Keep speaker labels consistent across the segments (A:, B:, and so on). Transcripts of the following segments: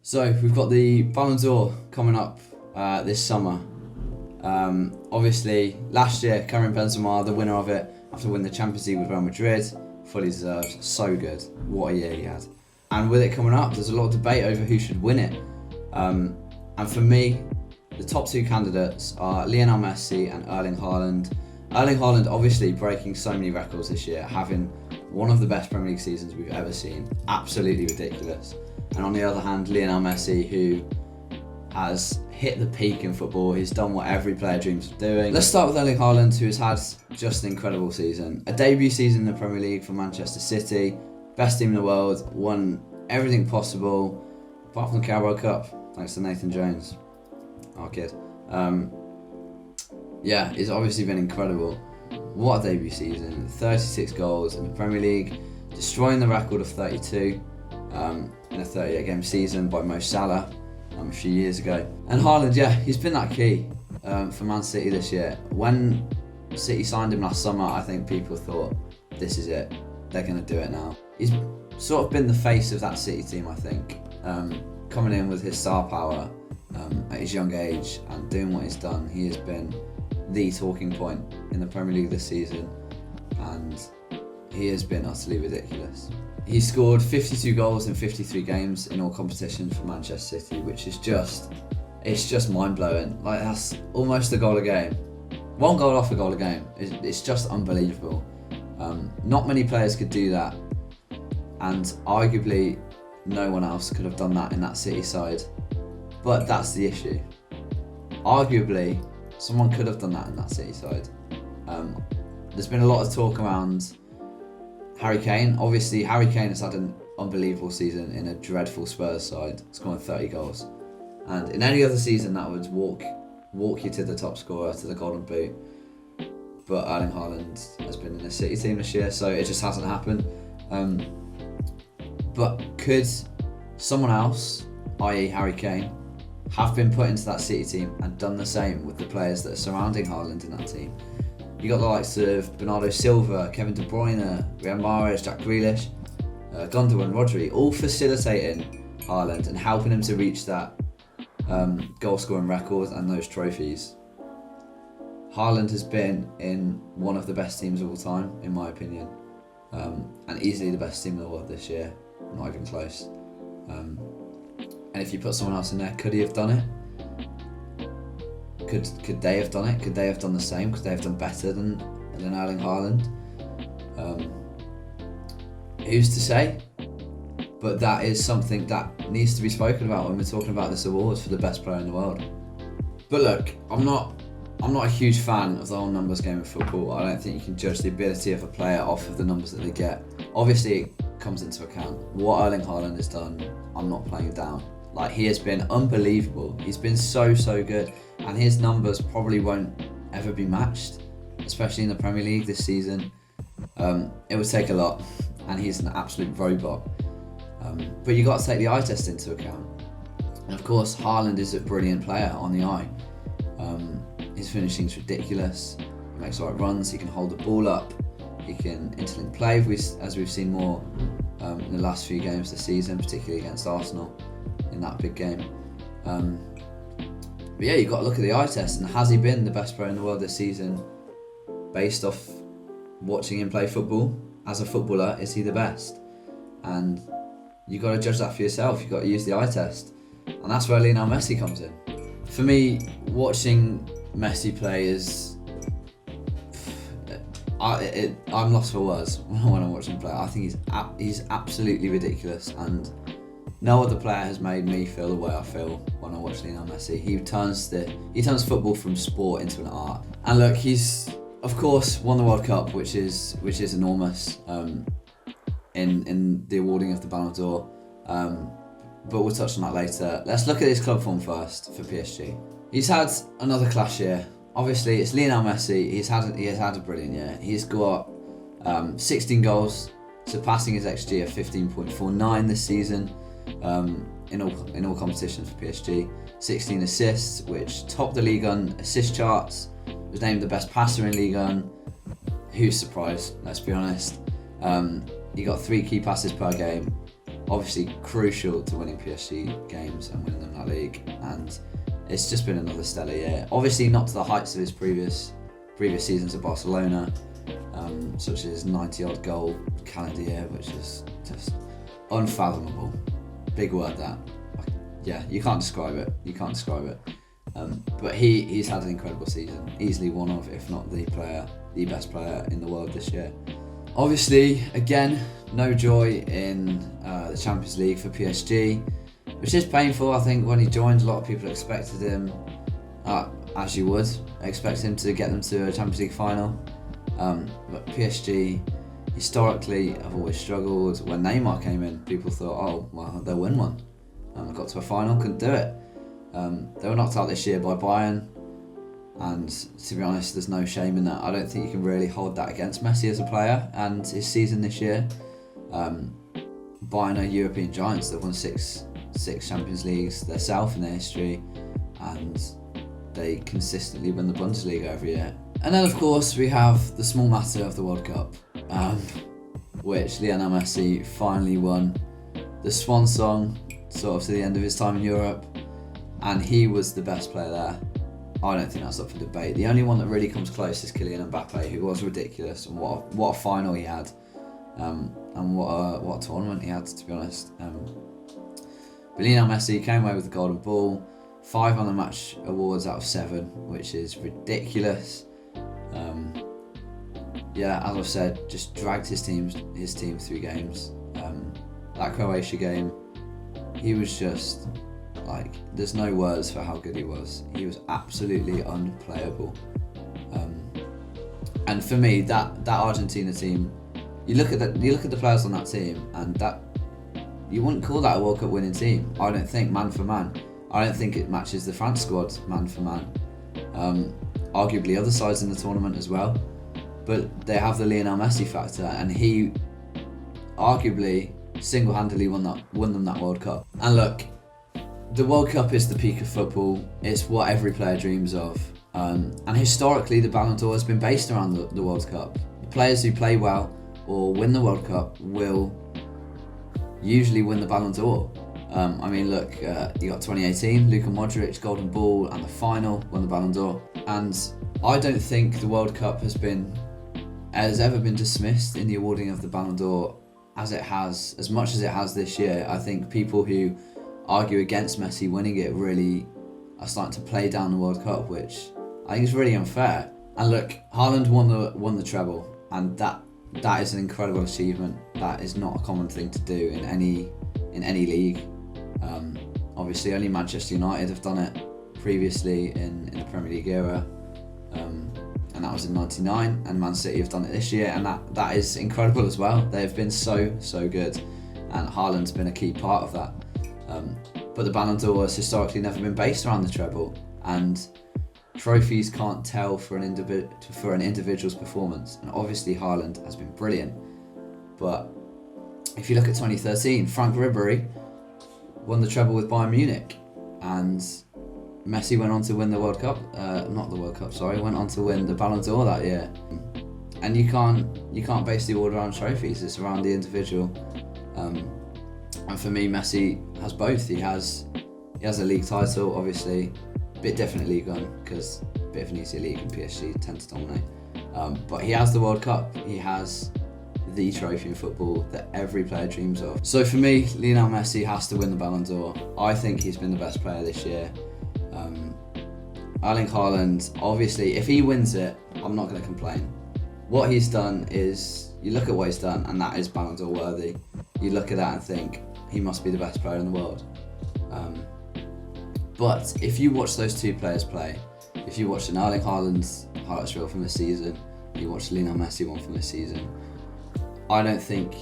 A: So we've got the Ballon d'Or coming up this summer. Obviously, last year, Karim Benzema, the winner of it, after winning the Champions League with Real Madrid, fully deserved. So good. What a year he had. And with it coming up, there's a lot of debate over who should win it. And for me, the top two candidates are Lionel Messi and Erling Haaland. Erling Haaland obviously breaking so many records this year, having one of the best Premier League seasons we've ever seen. Absolutely ridiculous. And on the other hand, Lionel Messi, who has hit the peak in football. He's done what every player dreams of doing. Let's start with Erling Haaland, who has had just an incredible season. A debut season in the Premier League for Manchester City. Best team in the world. Won everything possible, apart from the Carabao Cup, thanks to Nathan Jones, our kid. It's obviously been incredible. What a debut season. 36 goals in the Premier League, destroying the record of 32 in a 38-game season by Mo Salah a few years ago. And Haaland, he's been that key for Man City this year. When City signed him last summer, I think people thought, this is it, they're going to do it now. He's sort of been the face of that City team, I think, coming in with his star power at his young age and doing what he's done. He has been the talking point in the Premier League this season, and he has been utterly ridiculous. He scored 52 goals in 53 games in all competitions for Manchester City, which is just mind-blowing. Like, that's almost a goal a game. One goal off a goal a game. It's just unbelievable. Not many players could do that, and arguably no one else could have done that in that City side. But that's the issue. Arguably, someone could have done that in that City side. There's been a lot of talk around Harry Kane. Obviously, Harry Kane has had an unbelievable season in a dreadful Spurs side, scoring 30 goals. And in any other season, that would walk you to the top scorer, to the Golden Boot. But Erling Haaland has been in a City team this year, so it just hasn't happened. But could someone else, i.e. Harry Kane, have been put into that City team and done the same with the players that are surrounding Haaland in that team? You got the likes of Bernardo Silva, Kevin De Bruyne, Riyad Mahrez, Jack Grealish, Gundogan, Rodri, all facilitating Haaland and helping him to reach that goal-scoring record and those trophies. Haaland has been in one of the best teams of all time, in my opinion, and easily the best team in the world this year, not even close. And if you put someone else in there, could he have done it? Could they have done it? Could they have done the same? Could they have done better than Erling Haaland? Who's to say? But that is something that needs to be spoken about when we're talking about this award for the best player in the world. But look, I'm not a huge fan of the whole numbers game of football. I don't think you can judge the ability of a player off of the numbers that they get. Obviously, it comes into account. What Erling Haaland has done, I'm not playing down. Like, he has been unbelievable. He's been so good. And his numbers probably won't ever be matched, especially in the Premier League this season. It would take a lot, and he's an absolute robot. But you got to take the eye test into account. And of course, Haaland is a brilliant player on the eye. His finishing is ridiculous. He makes the right runs. He can hold the ball up. He can interlink play, as we've seen more in the last few games this season, particularly against Arsenal in that big game. But you've got to look at the eye test, and has he been the best player in the world this season based off watching him play football? As a footballer, is he the best? And you've got to judge that for yourself. You've got to use the eye test, and that's where Lionel Messi comes in. For me, watching Messi play is... I'm lost for words when I'm watching him play. I think he's absolutely ridiculous, and no other player has made me feel the way I feel when I watch Lionel Messi. He turns football from sport into an art. And look, he's of course won the World Cup, which is enormous in the awarding of the Ballon d'Or. But we'll touch on that later. Let's look at his club form first for PSG. He's had another class year. Obviously, it's Lionel Messi. He has had a brilliant year. He's got 16 goals, surpassing his XG of 15.49 this season. In all competitions for PSG, 16 assists, which topped the Ligue 1 assist charts. Was named the best passer in Ligue 1. Who's surprised? Let's be honest. He got 3 key passes per game. obviously crucial to winning PSG games and winning them that league, and it's just been another stellar year. Obviously not to the heights of his previous seasons at Barcelona, such as 90-odd goal calendar year, which is just unfathomable. Big word that. Yeah, you can't describe it. But he's had an incredible season. Easily one of, if not the best player in the world this year. Obviously, again, no joy in the Champions League for PSG, which is painful. I think when he joined, a lot of people expected him, as you would, expect him to get them to a Champions League final. But PSG, historically, have always struggled. When Neymar came in, people thought, oh, well, they'll win one. Got to a final, couldn't do it. They were knocked out this year by Bayern, and to be honest, there's no shame in that. I don't think you can really hold that against Messi as a player and his season this year. Bayern are European giants. They've won six Champions Leagues themselves in their history, and they consistently win the Bundesliga every year. And then, of course, we have the small matter of the World Cup, which Lionel Messi finally won. The swan song, sort of to the end of his time in Europe, and he was the best player there. I don't think that's up for debate. The only one that really comes close is Kylian Mbappe, who was ridiculous, and what a final he had, and what a tournament he had, to be honest. But Lionel Messi came away with the Golden Ball, 5 on the match awards out of 7, which is ridiculous. Yeah, as I've said, just dragged his team through games. That Croatia game, he was just like, there's no words for how good he was. He was absolutely unplayable. And for me, that Argentina team, you look at the players on that team, and that you wouldn't call that a World Cup winning team. I don't think, man for man. I don't think it matches the France squad man for man. Arguably other sides in the tournament as well, but they have the Lionel Messi factor, and he arguably single-handedly won them that World Cup. And look, the World Cup is the peak of football. It's what every player dreams of. And historically, the Ballon d'Or has been based around the World Cup. The players who play well or win the World Cup will usually win the Ballon d'Or. I mean, look, you got 2018, Luka Modric, Golden Ball, and the final won the Ballon d'Or. And I don't think the World Cup has ever been dismissed in the awarding of the Ballon d'Or as much as it has this year. I think people who argue against Messi winning it really are starting to play down the World Cup, which I think is really unfair. And look, Haaland won the treble, and that is an incredible achievement. That is not a common thing to do in any league. Obviously, only Manchester United have done it previously in the Premier League era, and that was in '99. And Man City have done it this year, and that is incredible as well. They have been so good, and Haaland's been a key part of that. But the Ballon d'Or has historically never been based around the treble, and trophies can't tell for an individual's performance. And obviously Haaland has been brilliant, but if you look at 2013, Frank Ribery won the treble with Bayern Munich, and Messi went on to win the World Cup. Went on to win the Ballon d'Or that year. And you can't base the award around trophies. It's around the individual. And for me, Messi has both. He has a league title, obviously, a bit different League One because a bit of an easier league and PSG tend to dominate. But he has the World Cup. He has the trophy in football that every player dreams of. So for me, Lionel Messi has to win the Ballon d'Or. I think he's been the best player this year. Erling Haaland, obviously, if he wins it, I'm not going to complain. What he's done is, you look at what he's done, and that is Ballon d'Or worthy. You look at that and think, he must be the best player in the world. But if you watch those two players play, if you watch an Erling Haaland's highlights reel from this season, you watch the Lionel Messi one from this season, I don't think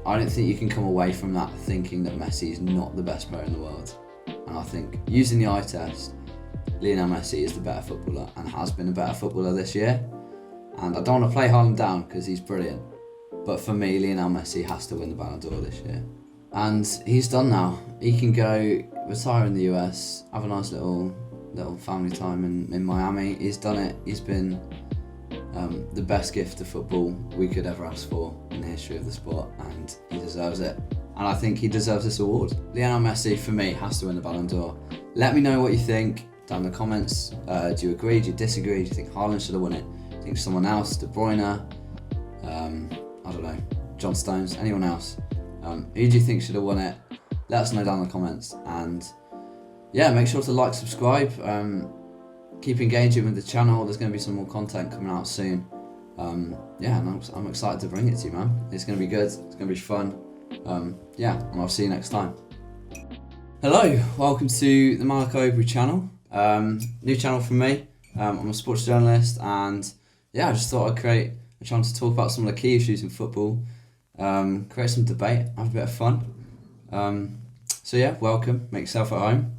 A: you can come away from that thinking that Messi is not the best player in the world. And I think, using the eye test, Lionel Messi is the better footballer and has been a better footballer this year. And I don't want to play Haaland down because he's brilliant. But for me, Lionel Messi has to win the Ballon d'Or this year. And he's done now. He can go retire in the US, have a nice little family time in Miami. He's done it. He's been the best gift of football we could ever ask for in the history of the sport, and he deserves it. And I think he deserves this award. Lionel Messi, for me, has to win the Ballon d'Or. Let me know what you think down in the comments. Do you agree? Do you disagree? Do you think Haaland should have won it? Do you think someone else? De Bruyne? I don't know. John Stones? Anyone else? Who do you think should have won it? Let us know down in the comments. And yeah, make sure to like, subscribe. Keep engaging with the channel. There's going to be some more content coming out soon. Yeah, and I'm excited to bring it to you, man. It's going to be good. It's going to be fun. Yeah, and I'll see you next time. Hello, welcome to the Mark Overy channel. New channel from me. I'm a sports journalist, and yeah, I just thought I'd create a chance to talk about some of the key issues in football, create some debate, have a bit of fun. So yeah, welcome, make yourself at home.